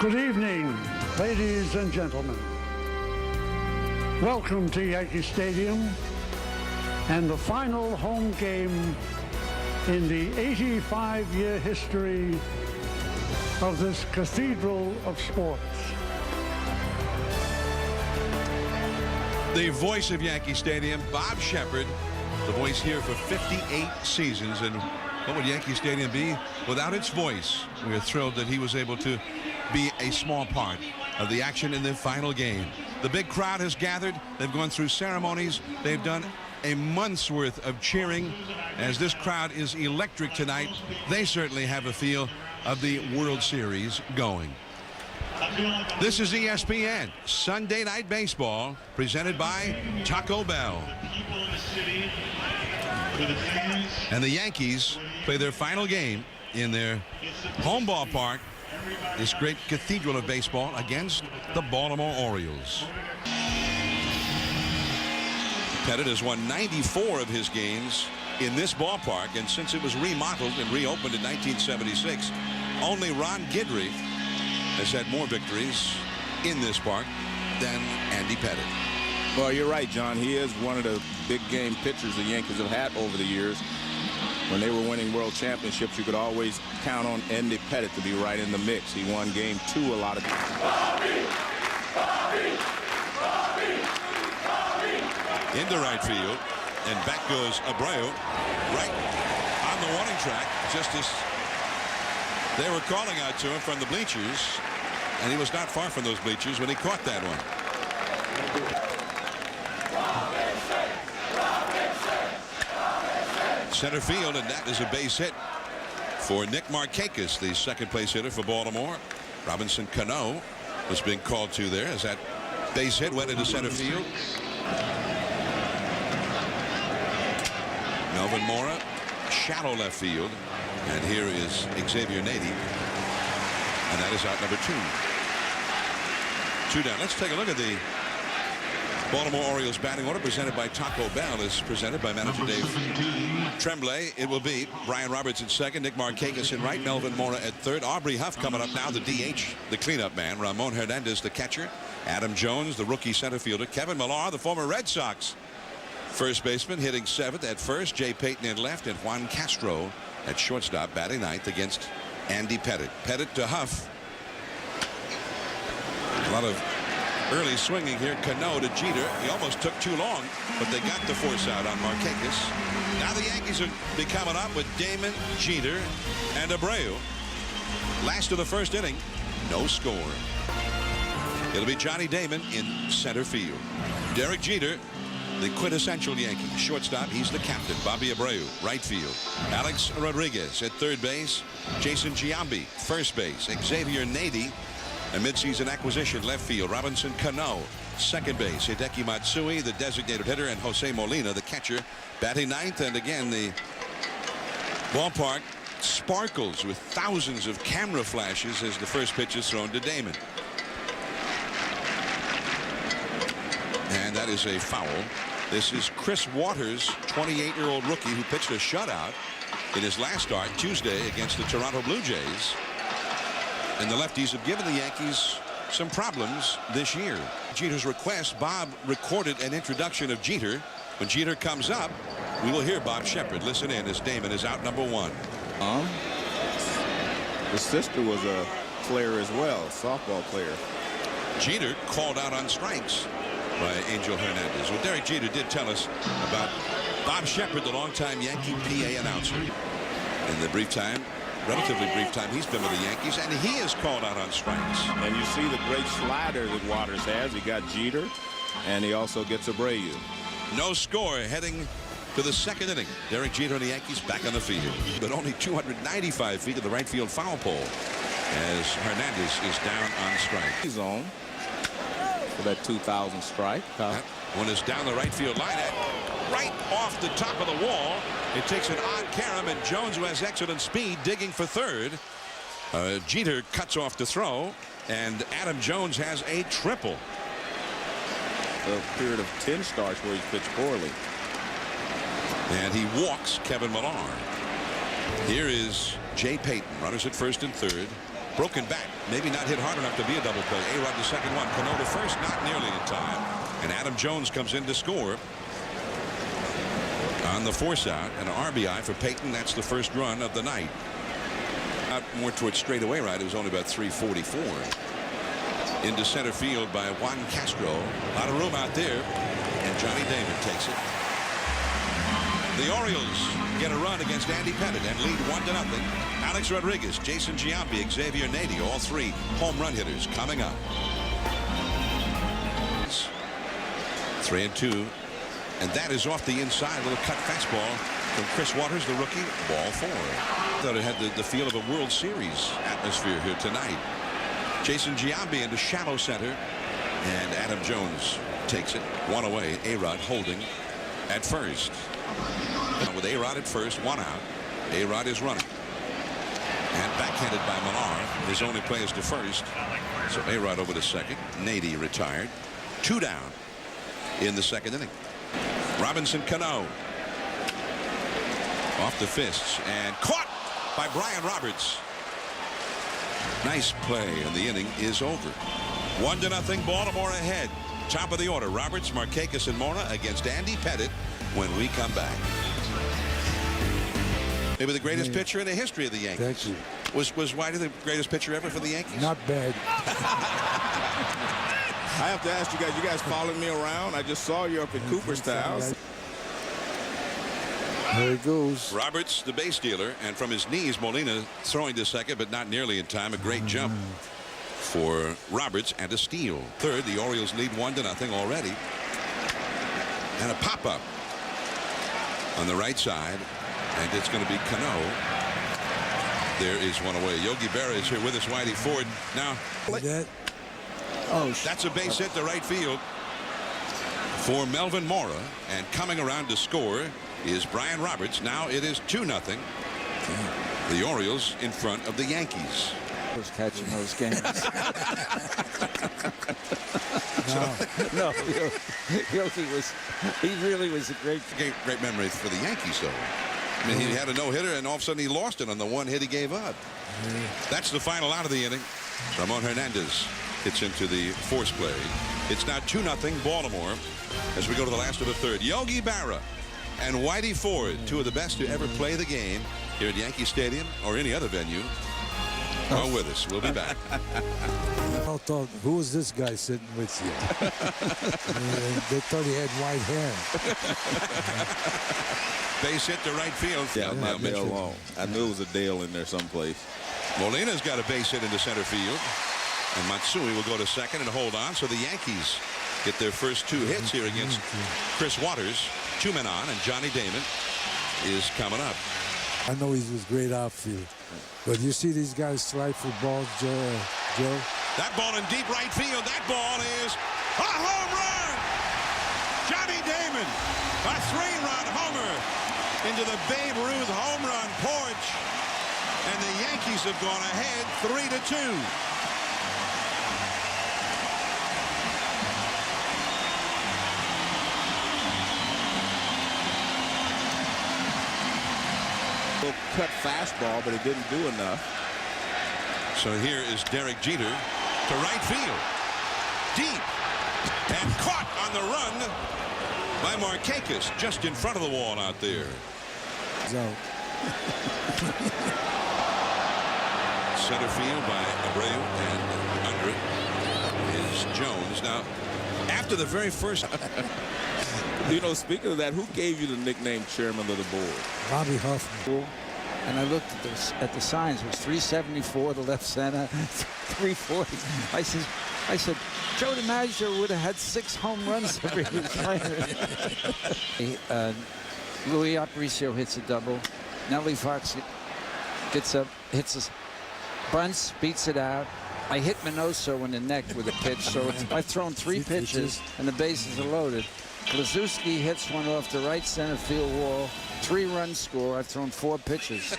Good evening, ladies and gentlemen. Welcome to Yankee Stadium and the final home game in the 85-year history of this cathedral of sports. The voice of Yankee Stadium, Bob Shepard, the voice here for 58 seasons. And what would Yankee Stadium be without its voice? We are thrilled that he was able to be a small part of the action in the final game. The big crowd has gathered. They've gone through ceremonies. They've done a month's worth of cheering. As this crowd is electric tonight, they certainly have a feel of the World Series going. This is ESPN Sunday Night Baseball, presented by Taco Bell. And the Yankees play their final game in their home ballpark, this great cathedral of baseball, against the Baltimore Orioles. Pettit has won 94 of his games in this ballpark, and since it was remodeled and reopened in 1976, only Ron Guidry has had more victories in this park than Andy Pettit. Well, you're right, John. He is one of the big game pitchers the Yankees have had over the years. When they were winning world championships, you could always count on Andy Pettit to be right in the mix. He won game 2 a lot of times. Into right field, and back goes Abreu, right on the warning track, just as they were calling out to him from the bleachers, and he was not far from those bleachers when he caught that one. Center field, and that is a base hit for Nick Markakis, the second place hitter for Baltimore. Robinson Cano was being called to there as that base hit went into center field. Melvin Mora, shallow left field, and here is Xavier Nady, and that is out number 2. 2 down. Let's take a look at the Baltimore Orioles batting order, presented by Taco Bell, is presented by manager Dave Tremblay. It will be Brian Roberts at second, Nick Markakis in right, Melvin Mora at third, Aubrey Huff coming up now, the DH, the cleanup man, Ramon Hernandez, the catcher, Adam Jones, the rookie center fielder, Kevin Millar, the former Red Sox first baseman, hitting 7th at first, Jay Payton in left, and Juan Castro at shortstop, batting 9th against Andy Pettit. Pettit to Huff. A lot of early swinging here. Cano to Jeter. He almost took too long, but they got the force out on Markakis. Now the Yankees will be coming up with Damon, Jeter, and Abreu. Last of the first inning, no score. It'll be Johnny Damon in center field. Derek Jeter, the quintessential Yankee. Shortstop, he's the captain. Bobby Abreu, right field. Alex Rodriguez at third base. Jason Giambi, first base. Xavier Nady, a midseason acquisition, left field. Robinson Cano, second base. Hideki Matsui, the designated hitter, and Jose Molina, the catcher, batting 9th. And again, the ballpark sparkles with thousands of camera flashes as the first pitch is thrown to Damon. And that is a foul. This is Chris Waters, 28-year-old rookie who pitched a shutout in his last start Tuesday against the Toronto Blue Jays. And the lefties have given the Yankees some problems this year. Jeter's request, Bob recorded an introduction of Jeter. When Jeter comes up, we will hear Bob Shepard. Listen in as Damon is out number 1. His sister was a player as well, a softball player. Jeter called out on strikes by Angel Hernandez. Well, Derek Jeter did tell us about Bob Shepard, the longtime Yankee PA announcer. In the brief time, relatively brief time he's been with the Yankees, and he is called out on strikes. And you see the great slider that Waters has. He got Jeter, and he also gets Abreu. No score heading to the second inning. Derek Jeter and the Yankees back on the field, but only 295 feet of the right field foul pole as Hernandez is down on strike. He's on for that 2,000 strike. That one is down the right field line, at right off the top of the wall. It takes an odd carom, and Jones, who has excellent speed, digging for third. Jeter cuts off the throw, and Adam Jones has a triple. A period of 10 starts where he's pitched poorly. And he walks Kevin Millar. Here is Jay Payton, runners at first and third. Broken back, maybe not hit hard enough to be a double play. A-Rod the second one. Cano to first, not nearly in time. And Adam Jones comes in to score on the force out. An RBI for Peyton. That's the first run of the night. Out more towards straightaway right. It was only about 344. Into center field by Juan Castro. A lot of room out there. And Johnny Damon takes it. The Orioles get a run against Andy Pettitte and lead 1-0. Alex Rodriguez, Jason Giambi, Xavier Nady, all three home run hitters coming up. 3-2. And that is off the inside. A little cut fastball from Chris Waters, the rookie. Ball 4. Thought it had the feel of a World Series atmosphere here tonight. Jason Giambi into shallow center. And Adam Jones takes it. One away. A-Rod holding at first. With A-Rod at first, one out. A-Rod is running. And backhanded by Millar. His only play is to first. So A-Rod over to second. Nady retired. 2 down in the second inning. Robinson Cano. Off the fists and caught by Brian Roberts. Nice play, and the inning is over. 1-0 Baltimore ahead. Top of the order. Roberts, Markakis, and Mora against Andy Pettitte when we come back. Maybe the greatest pitcher in the history of the Yankees. Thank you. Was Whitey the greatest pitcher ever for the Yankees? Not bad. I have to ask you guys following me around? I just saw you up in Cooperstown. There it goes. Roberts, the base stealer, and from his knees, Molina throwing to second, but not nearly in time. A great jump for Roberts and a steal. Third, the Orioles lead 1-0 already. And a pop-up on the right side, and it's going to be Cano. There is one away. Yogi Berra is here with us. Whitey Ford. Now, that's a base hit to right field for Melvin Mora, and coming around to score is Brian Roberts. Now it is 2-0. The Orioles in front of the Yankees. Was catching those games. No, Yogi really was a great memories for the Yankees, though. I mean, he had a no-hitter, and all of a sudden he lost it on the one hit he gave up. That's the final out of the inning. Ramon Hernandez hits into the force play. It's now 2-0 Baltimore as we go to the last of the third. Yogi Berra and Whitey Ford, two of the best to ever play the game here at Yankee Stadium or any other venue, are with us. We'll be back. I thought, who is this guy sitting with you? They thought he had white hair. Base hit to right field. Yeah, not Dale Long. I knew it was a Dale in there someplace. Molina's got a base hit into center field. And Matsui will go to second and hold on. So the Yankees get their first 2 hits here against Chris Waters. 2 men on, and Johnny Damon is coming up. I know he was great outfield. But you see these guys slide for balls, Joe? That ball in deep right field. That ball is a home run. Johnny Damon, a 3-run homer into the Babe Ruth home run porch. And the Yankees have gone ahead 3-2. Cut fastball, but it didn't do enough. So here is Derek Jeter to right field. Deep. And caught on the run by Markakis, just in front of the wall out there. Center field by Abreu, and under it is Jones. Now, after the very first... You know, speaking of that, who gave you the nickname chairman of the board? Bobby Huffman. And I looked at the signs. It was 374 to left center, 340. I said, Joe DiMaggio would have had 6 home runs if he was playing. Louis Aparicio hits a double. Nellie Fox gets up, hits a bunts, beats it out. I hit Minoso in the neck with a pitch, so I've thrown 3 pitches, and the bases are loaded. Blazewski hits one off the right center field wall. 3-run score. I've thrown 4 pitches.